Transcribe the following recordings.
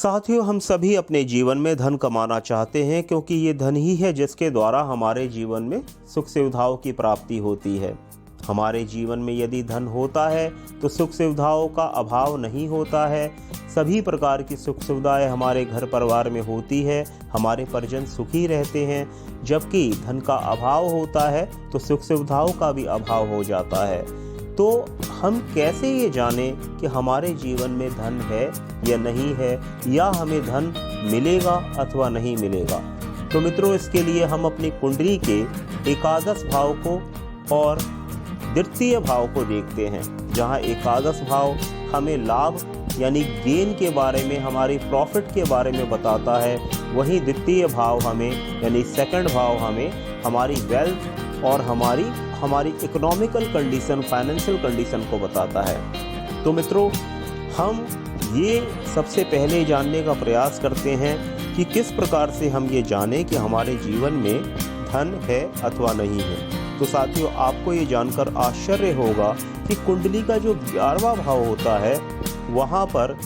साथियों, हम सभी अपने जीवन में धन कमाना चाहते हैं क्योंकि ये धन ही है जिसके द्वारा हमारे जीवन में सुख सुविधाओं की प्राप्ति होती है। हमारे जीवन में यदि धन होता है तो सुख सुविधाओं का अभाव नहीं होता है। सभी प्रकार की सुख सुविधाएं हमारे घर परिवार में होती है, हमारे परिजन सुखी रहते हैं। जबकि धन का अभाव होता है तो सुख सुविधाओं का भी अभाव हो जाता है। तो हम कैसे ये जानें कि हमारे जीवन में धन है या नहीं है, या हमें धन मिलेगा अथवा नहीं मिलेगा। तो मित्रों, इसके लिए हम अपनी कुंडली के एकादश भाव को और द्वितीय भाव को देखते हैं। जहां एकादश भाव हमें लाभ यानी गेन के बारे में, हमारी प्रॉफिट के बारे में बताता है, वहीं द्वितीय भाव हमें यानी सेकंड भाव हमें हमारी वेल्थ और हमारी इकोनॉमिकल कंडीशन, फाइनेंशियल कंडीशन को बताता है। तो मित्रों, हम ये सबसे पहले जानने का प्रयास करते हैं कि किस प्रकार से हम ये जानें कि हमारे जीवन में धन है अथवा नहीं है। तो साथियों, आपको ये जानकर आश्चर्य होगा कि कुंडली का जो 11वां भाव होता है, वहाँ पर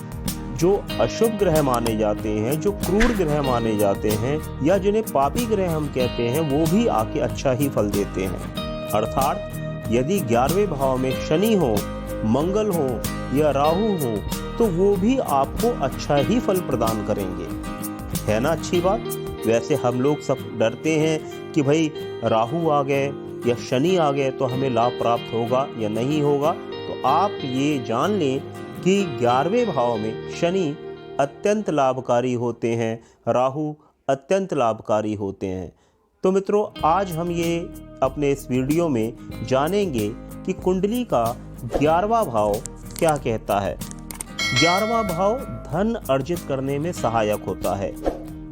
जो अशुभ ग्रह माने जाते हैं, जो क्रूर ग्रह माने जाते हैं, या जिन्हें पापी ग्रह हम कहते हैं, वो भी आके अच्छा ही फल देते हैं। अर्थात यदि 11वें भाव में शनि हो, मंगल हो या राहु हो तो वो भी आपको अच्छा ही फल प्रदान करेंगे। है ना अच्छी बात। वैसे हम लोग सब डरते हैं कि भाई राहु आ गए या शनि आ गए तो हमें लाभ प्राप्त होगा या नहीं होगा। तो आप ये जान लें कि 11वें भाव में शनि अत्यंत लाभकारी होते हैं, राहु अत्यंत लाभकारी होते हैं। तो मित्रों, आज हम ये अपने इस वीडियो में जानेंगे कि कुंडली का 11वां भाव क्या कहता है। 11वां भाव धन अर्जित करने में सहायक होता है।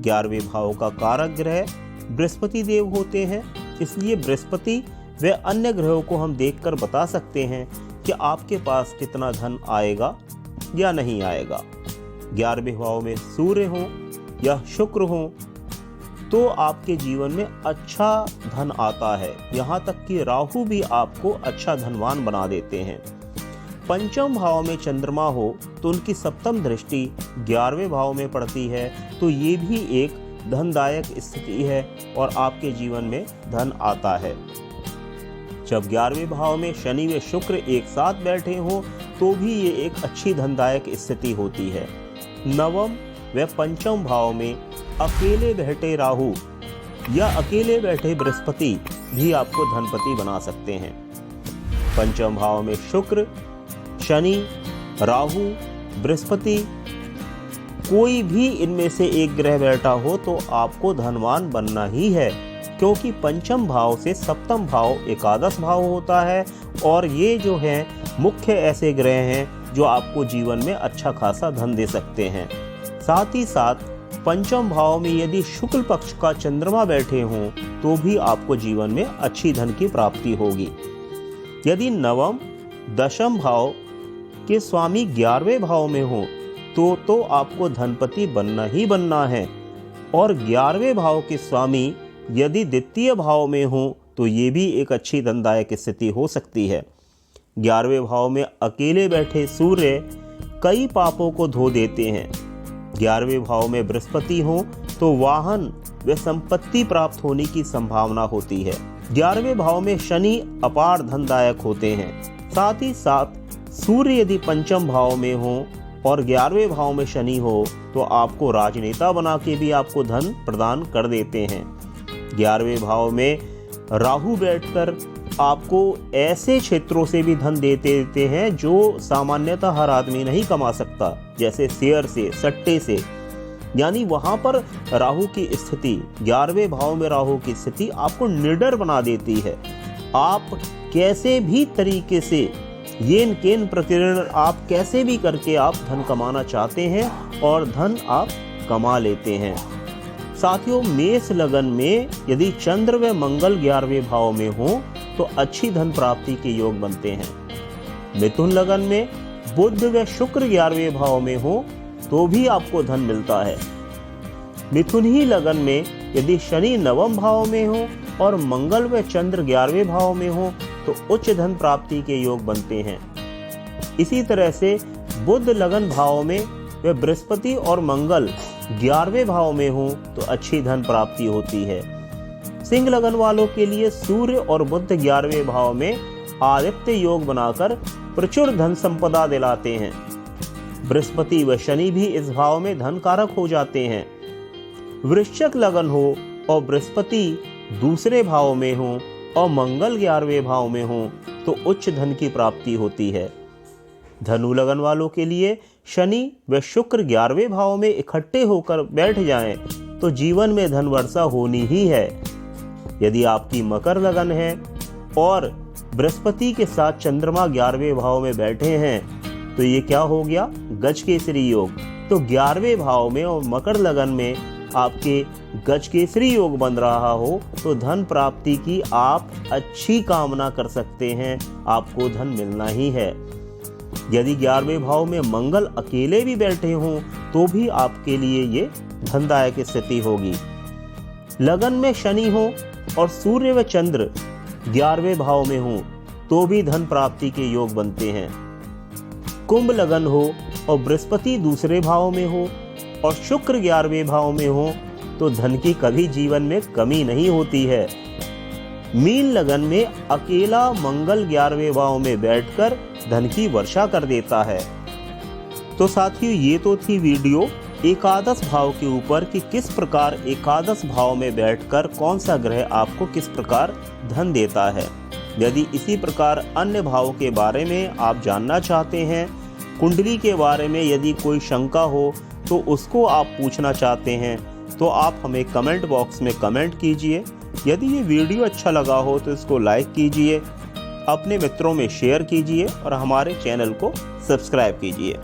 11वें भाव का कारक ग्रह बृहस्पति देव होते हैं, इसलिए बृहस्पति व अन्य ग्रहों को हम देखकर बता सकते हैं कि आपके पास कितना धन आएगा या नहीं आएगा। 11वें भाव में सूर्य हो या शुक्र हो तो आपके जीवन में अच्छा धन आता है। यहाँ तक कि राहु भी आपको अच्छा धनवान बना देते हैं। पंचम भाव में चंद्रमा हो तो उनकी सप्तम दृष्टि 11वें भाव में पड़ती है, तो ये भी एक धनदायक स्थिति है और आपके जीवन में धन आता है। जब 11वें भाव में शनि व शुक्र एक साथ बैठे हों तो भी ये एक अच्छी धनदायक स्थिति होती है। नवम व पंचम भाव में अकेले बैठे राहु या अकेले बैठे बृहस्पति भी आपको धनपति बना सकते हैं। पंचम भाव में शुक्र, शनि, राहु, बृहस्पति, कोई भी इनमें से एक ग्रह बैठा हो तो आपको धनवान बनना ही है, क्योंकि पंचम भाव से सप्तम भाव एकादश भाव होता है और ये जो हैं मुख्य ऐसे ग्रह हैं जो आपको जीवन में अच्छा खासा धन दे सकते हैं। साथ ही साथ पंचम भाव में यदि शुक्ल पक्ष का चंद्रमा बैठे हों तो भी आपको जीवन में अच्छी धन की प्राप्ति होगी। यदि नवम दशम भाव के स्वामी 11वें भाव में हो तो आपको धनपति बनना ही बनना है। और 11वें भाव के स्वामी यदि द्वितीय भाव में हो तो ये भी एक अच्छी धनदायक स्थिति हो सकती है। 11वें भाव में अकेले बैठे सूर्य कई पापों को धो देते हैं। 11वें भाव में बृहस्पति हो तो वाहन व संपत्ति प्राप्त होने की संभावना होती है। 11वें भाव में शनि अपार धनदायक होते हैं। साथ ही साथ सूर्य यदि पंचम भाव में हो और 11वें भाव में शनि हो तो आपको राजनेता बना के भी आपको धन प्रदान कर देते हैं। 11वें भाव में राहु बैठकर आपको ऐसे क्षेत्रों से भी धन देते हैं जो सामान्यतः हर आदमी नहीं कमा सकता, जैसे शेयर से, सट्टे से। यानी वहां पर राहु की स्थिति, 11वें भाव में राहु की स्थिति आपको निडर बना देती है। आप कैसे भी तरीके से येन केन प्रकीर्ण आप कैसे भी करके आप धन कमाना चाहते हैं और धन आप कमा लेते हैं। साथियों, मेष लगन में यदि चंद्र व मंगल 11वें भाव में हो तो अच्छी धन प्राप्ति के योग बनते हैं। मिथुन लगन में बुध व शुक्र 11वें भाव में हो तो भी आपको धन मिलता है। मिथुन ही लगन में यदि शनि 9वें भाव में हो और मंगल व चंद्र 11वें भाव में हो तो उच्च धन प्राप्ति के योग बनते हैं। इसी तरह से बुध लगन भाव में वे बृहस्पति और मंगल 11वें भाव में हो तो अच्छी धन प्राप्ति होती है। सिंह लगन वालों के लिए सूर्य और बुध 11वें भाव में आदित्य योग बनाकर प्रचुर धन संपदा दिलाते हैं। बृहस्पति व शनि भी इस भाव में धन कारक हो जाते हैं। वृश्चिक लगन हो और बृहस्पति दूसरे भाव में हो और मंगल 11वें भाव में हो तो उच्च धन की प्राप्ति होती है। धनु लगन वालों के लिए शनि व शुक्र 11वें भाव में इकट्ठे होकर बैठ जाएं तो जीवन में धन वर्षा होनी ही है। यदि आपकी मकर लगन है और बृहस्पति के साथ चंद्रमा 11वें भाव में बैठे हैं तो ये क्या हो गया, गजकेसरी योग। तो 11वें भाव में और मकर लगन में आपके गजकेसरी योग बन रहा हो तो धन प्राप्ति की आप अच्छी कामना कर सकते हैं, आपको धन मिलना ही है। यदि 11वें भाव में मंगल अकेले भी बैठे हों तो भी आपके लिए ये धनदायक स्थिति होगी। लगन में शनि हो और सूर्य व चंद्र 11वें भाव में हो तो भी धन प्राप्ति के योग बनते हैं। कुंभ लगन हो और बृहस्पति दूसरे भाव में हो और शुक्र 11वें भाव में हो तो धन की कभी जीवन में कमी नहीं होती है। मीन लगन में अकेला मंगल 11वें भाव में बैठकर धन की वर्षा कर देता है। तो साथियों, ये तो थी वीडियो एकादश भाव के ऊपर कि किस प्रकार एकादश भाव में बैठकर कौन सा ग्रह आपको किस प्रकार धन देता है। यदि इसी प्रकार अन्य भावों के बारे में आप जानना चाहते हैं, कुंडली के बारे में यदि कोई शंका हो तो उसको आप पूछना चाहते हैं तो आप हमें कमेंट बॉक्स में कमेंट कीजिए। यदि ये वीडियो अच्छा लगा हो तो इसको लाइक कीजिए, अपने मित्रों में शेयर कीजिए और हमारे चैनल को सब्सक्राइब कीजिए।